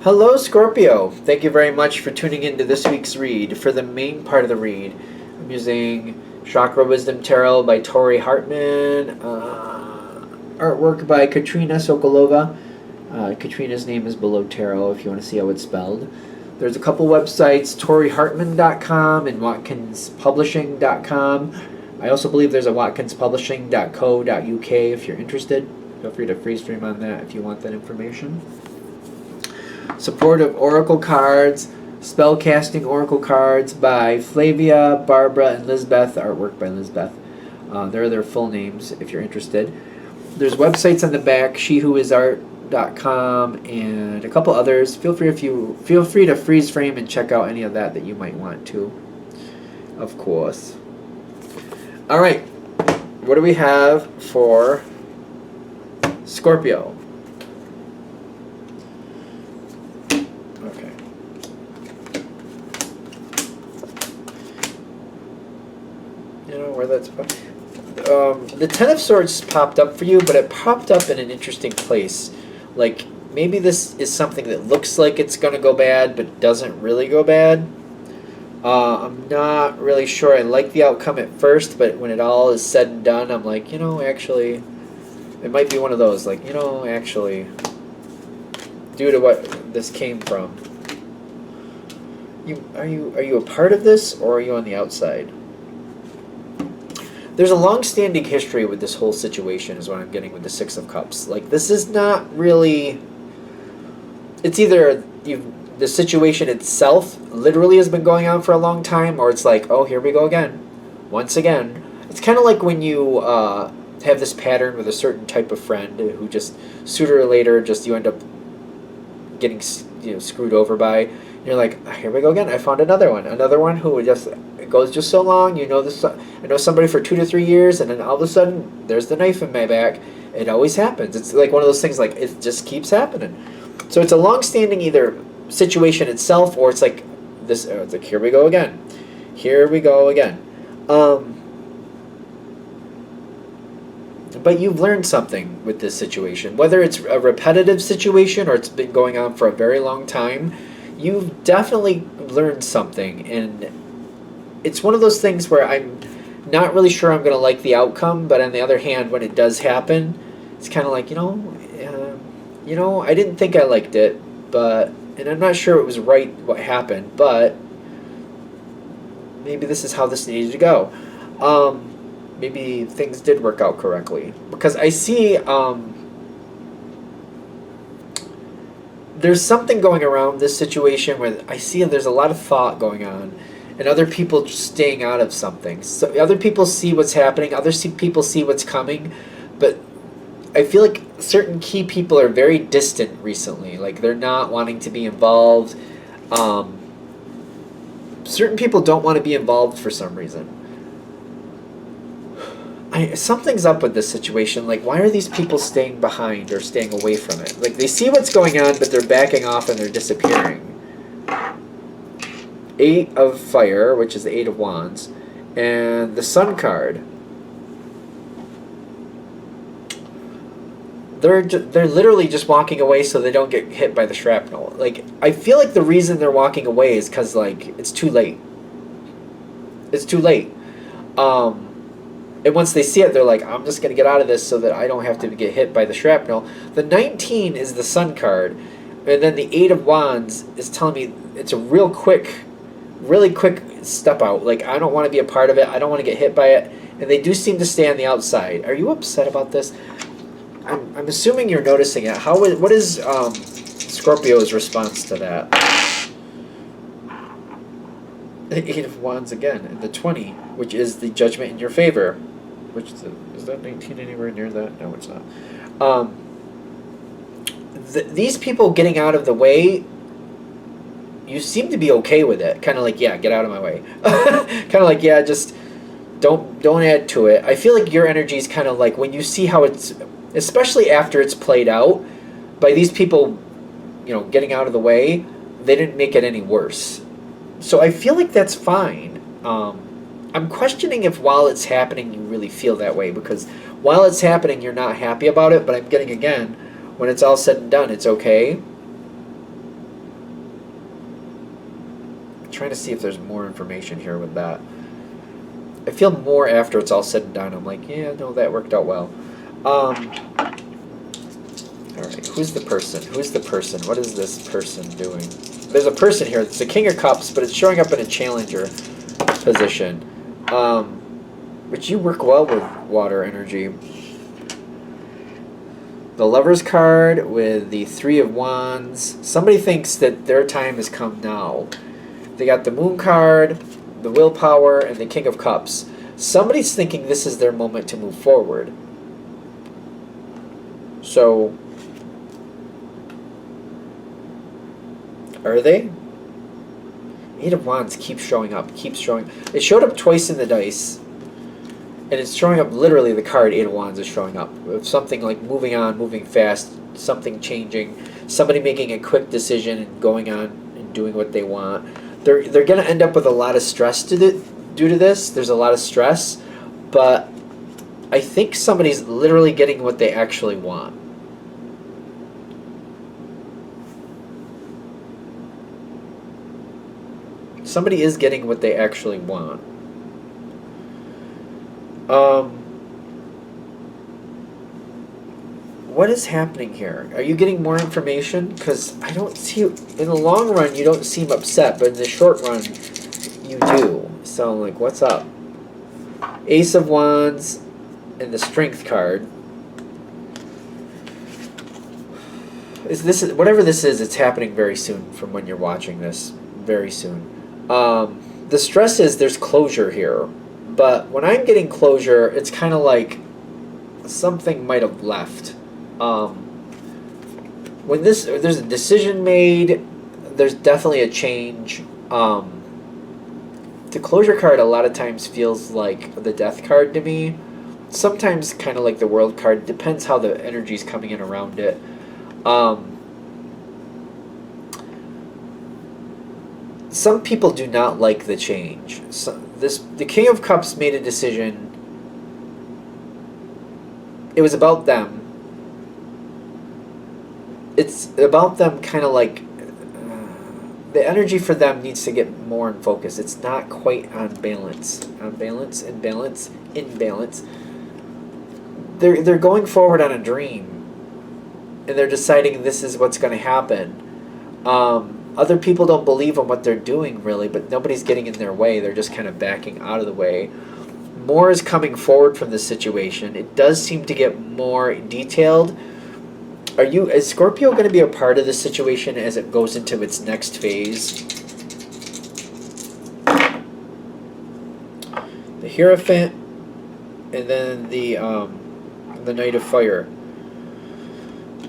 Hello, Scorpio. Thank you very much for tuning into this week's read. For the main part of the read, I'm using Chakra Wisdom Tarot by Tori Hartman, artwork by Katrina Sokolova. Katrina's name is below tarot if you want to see how it's spelled. There's a couple websites, ToriHartman.com and WatkinsPublishing.com. I also believe there's a WatkinsPublishing.co.uk if you're interested. Feel free to freeze frame on that if you want that information. Supportive Oracle cards, spellcasting Oracle cards by Flavia, Barbara, and Lizbeth. Artwork by Lizbeth. There are their full names if you're interested. There's websites on the back, shewhoisart.com, and a couple others. Feel free to freeze frame and check out any of that you might want to. Of course. All right. What do we have for Scorpio? Where that's the Ten of Swords popped up for you, but it popped up in an interesting place. Like, maybe this is something that looks like it's going to go bad, but doesn't really go bad. I'm not really sure. I like the outcome at first, but when it all is said and done, I'm like, actually, it might be one of those, like, actually, due to what this came from. Are you a part of this, or are you on the outside? There's a long-standing history with this whole situation is what I'm getting with the Six of Cups. Like, this is not really... It's either the situation itself literally has been going on for a long time, or it's like, oh, here we go again. Once again. It's kind of like when you have this pattern with a certain type of friend who just, sooner or later, just you end up getting screwed over by. You're like, here we go again. I found another one who just... goes just so long, I know somebody for 2 to 3 years, and then all of a sudden there's the knife in my back. It always happens. It's like one of those things, like, it just keeps happening. So it's a long-standing either situation itself, or it's like this. It's like, here we go again. But you've learned something with this situation, whether it's a repetitive situation or it's been going on for a very long time. You've definitely learned something, and it's one of those things where I'm not really sure I'm going to like the outcome, but on the other hand, when it does happen, it's kind of like, I didn't think I liked it, and I'm not sure it was right what happened, but maybe this is how this needed to go. Maybe things did work out correctly, because I see there's something going around this situation where I see there's a lot of thought going on, and other people staying out of something. So other people see what's happening, people see what's coming, but I feel like certain key people are very distant recently. Like, they're not wanting to be involved. Certain people don't want to be involved for some reason. Something's up with this situation. Like, why are these people staying behind or staying away from it? Like, they see what's going on, but they're backing off and they're disappearing. 8 of Fire, which is the 8 of Wands, and the Sun card. They're literally just walking away so they don't get hit by the shrapnel. Like, I feel like the reason they're walking away is because, like, it's too late. It's too late. And once they see it, they're like, I'm just going to get out of this so that I don't have to get hit by the shrapnel. The 19 is the Sun card, and then the 8 of Wands is telling me it's a really quick step out. Like, I don't want to be a part of it. I don't want to get hit by it. And they do seem to stay on the outside. Are you upset about this? I'm assuming you're noticing it. What is Scorpio's response to that? The 8 of Wands again, and the 20, which is the Judgment in your favor. Is that 19 anywhere near that? No, it's not. These people getting out of the way, you seem to be okay with it. Kind of like, yeah, get out of my way. Kind of like, yeah, just don't add to it. I feel like your energy is kind of like when you see how it's, especially after it's played out, by these people, getting out of the way, they didn't make it any worse. So I feel like that's fine. I'm questioning if while it's happening you really feel that way, because while it's happening you're not happy about it, but I'm getting, again, when it's all said and done, it's okay. trying to see if there's more information here with that. I feel more after it's all said and done. I'm like, yeah, no, that worked out well. All right, who's the person? Who's the person? What is this person doing? There's a person here. It's the King of Cups, but it's showing up in a challenger position. Which you work well with water energy. The Lover's card with the Three of Wands. Somebody thinks that their time has come now. They got the Moon card, the Willpower, and the King of Cups. Somebody's thinking this is their moment to move forward. So, are they? Eight of Wands keeps showing up, It showed up twice in the dice. And it's showing up, literally the card Eight of Wands is showing up. With something like moving on, moving fast, something changing, somebody making a quick decision and going on and doing what they want. They're going to end up with a lot of stress due to this. There's a lot of stress. But I think somebody's literally getting what they actually want. Somebody is getting what they actually want. What is happening here? Are you getting more information? Because I don't see... In the long run, you don't seem upset, but in the short run, you do. So, like, what's up? Ace of Wands and the Strength card. Whatever this is, it's happening very soon from when you're watching this. Very soon. The stress is there's closure here. But when I'm getting closure, it's kind of like something might have left. When there's a decision made, there's definitely a change. The closure card a lot of times feels like the Death card to me. Sometimes kind of like the World card. Depends how the energy's coming in around it. Some people do not like the change. The King of Cups made a decision. It was about them. It's about them kind of like... the energy for them needs to get more in focus. It's not quite on balance. On balance, in balance, in balance. They're going forward on a dream. And they're deciding this is what's going to happen. Other people don't believe in what they're doing, really, but nobody's getting in their way. They're just kind of backing out of the way. More is coming forward from this situation. It does seem to get more detailed. Is Scorpio going to be a part of this situation as it goes into its next phase? The Hierophant, and then the Knight of Fire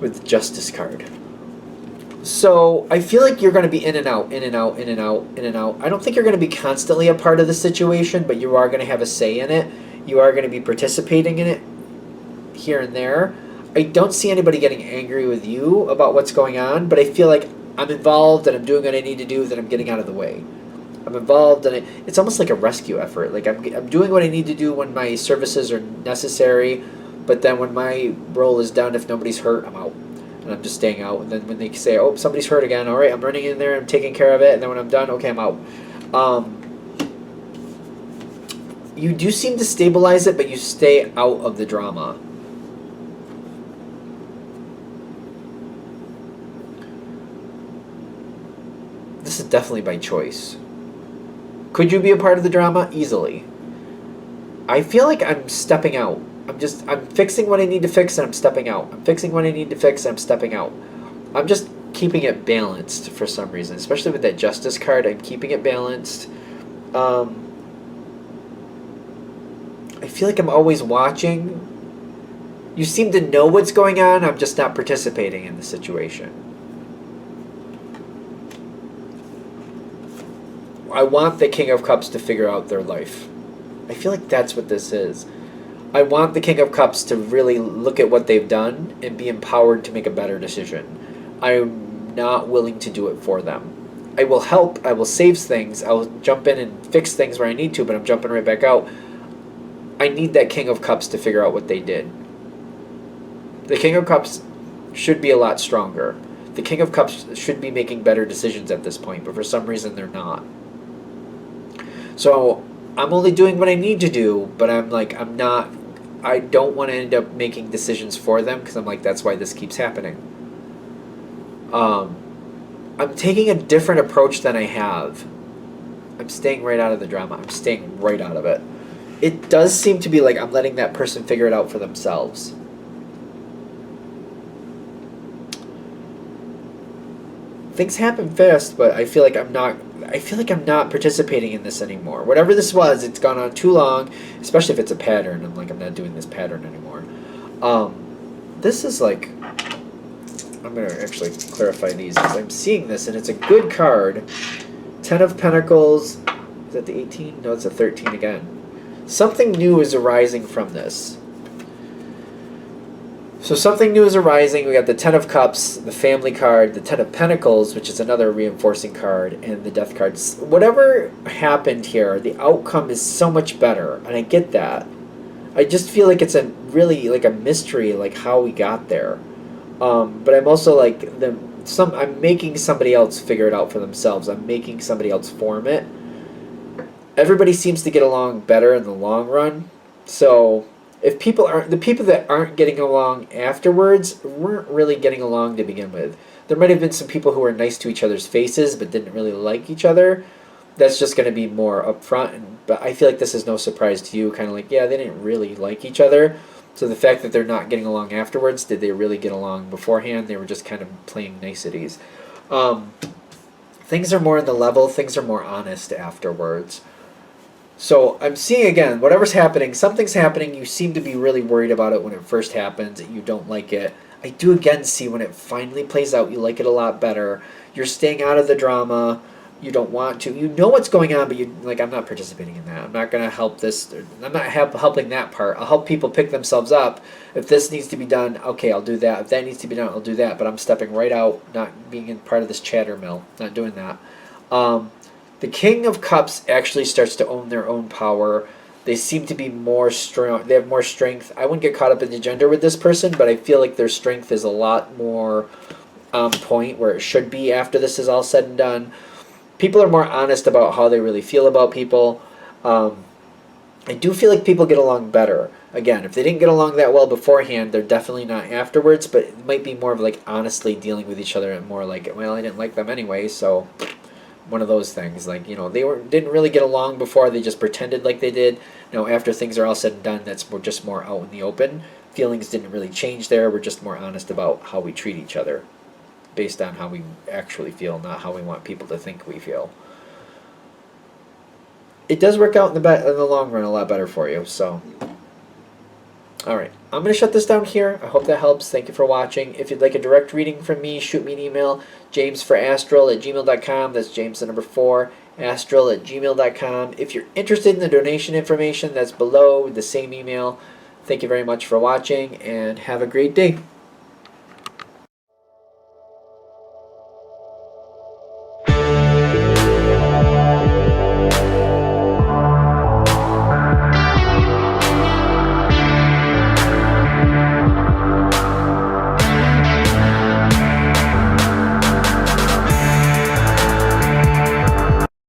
with the Justice card. So I feel like you're going to be in and out, in and out, in and out, in and out. I don't think you're going to be constantly a part of the situation, but you are going to have a say in it. You are going to be participating in it here and there. I don't see anybody getting angry with you about what's going on, but I feel like I'm involved and I'm doing what I need to do, that I'm getting out of the way. I'm involved, and it's almost like a rescue effort. Like I'm doing what I need to do when my services are necessary, but then when my role is done, if nobody's hurt, I'm out. And I'm just staying out. And then when they say, oh, somebody's hurt again, all right, I'm running in there, I'm taking care of it, and then when I'm done, okay, I'm out. You do seem to stabilize it, but you stay out of the drama. This is definitely by choice. Could you be a part of the drama? Easily. I feel like I'm stepping out. I'm fixing what I need to fix and I'm stepping out. I'm fixing what I need to fix and I'm stepping out. I'm just keeping it balanced for some reason, especially with that Justice card. I'm keeping it balanced. I feel like I'm always watching. You seem to know what's going on. I'm just not participating in the situation. I want the King of Cups to figure out their life. I feel like that's what this is. I want the King of Cups to really look at what they've done and be empowered to make a better decision. I'm not willing to do it for them. I will help. I will save things. I will jump in and fix things where I need to, but I'm jumping right back out. I need that King of Cups to figure out what they did. The King of Cups should be a lot stronger. The King of Cups should be making better decisions at this point, but for some reason they're not. So I'm only doing what I need to do, but I don't want to end up making decisions for them because I'm like, that's why this keeps happening. I'm taking a different approach than I have. I'm staying right out of the drama. I'm staying right out of it. It does seem to be like I'm letting that person figure it out for themselves. Things happen fast, but I feel like I'm not participating in this anymore. Whatever this was, it's gone on too long, especially if it's a pattern. I'm like, I'm not doing this pattern anymore. This is like, I'm going to actually clarify these because I'm seeing this and it's a good card. 10 of Pentacles. Is that the 18? No, it's a 13 again. Something new is arising from this. So something new is arising. We got the 10 of Cups, the Family card, the 10 of Pentacles, which is another reinforcing card, and the Death cards. Whatever happened here, the outcome is so much better, and I get that. I just feel like it's a really like a mystery, like how we got there. But I'm also like I'm making somebody else figure it out for themselves. I'm making somebody else form it. Everybody seems to get along better in the long run. So if the people that aren't getting along afterwards weren't really getting along to begin with. There might have been some people who were nice to each other's faces but didn't really like each other. That's just going to be more upfront. But I feel like this is no surprise to you. Kind of like, yeah, they didn't really like each other. So the fact that they're not getting along afterwards, did they really get along beforehand? They were just kind of playing niceties. Things are more in the level. Things are more honest afterwards. So I'm seeing again, whatever's happening, something's happening. You seem to be really worried about it when it first happens. You don't like it. I do again see when it finally plays out, you like it a lot better. You're staying out of the drama. You don't want to. You know what's going on, but you like, I'm not participating in that. I'm not going to help this. I'm not helping that part. I'll help people pick themselves up. If this needs to be done, okay, I'll do that. If that needs to be done, I'll do that. But I'm stepping right out, not being in part of this chatter mill, not doing that. The King of Cups actually starts to own their own power. They seem to be more strong. They have more strength. I wouldn't get caught up in the gender with this person, but I feel like their strength is a lot more on point where it should be after this is all said and done. People are more honest about how they really feel about people. I do feel like people get along better. Again, if they didn't get along that well beforehand, they're definitely not afterwards, but it might be more of like honestly dealing with each other and more like, well, I didn't like them anyway, so one of those things. Like, you know, didn't really get along before, they just pretended like they did. Now, after things are all said and done, we're just more out in the open. Feelings didn't really change there. We're just more honest about how we treat each other based on how we actually feel, not how we want people to think we feel. It does work out in the long run a lot better for you. So, all right, I'm going to shut this down here. I hope that helps. Thank you for watching. If you'd like a direct reading from me, shoot me an email, jamesforastral@gmail.com. That's James the number 4, astral@gmail.com. If you're interested in the donation information, that's below the same email. Thank you very much for watching, and have a great day.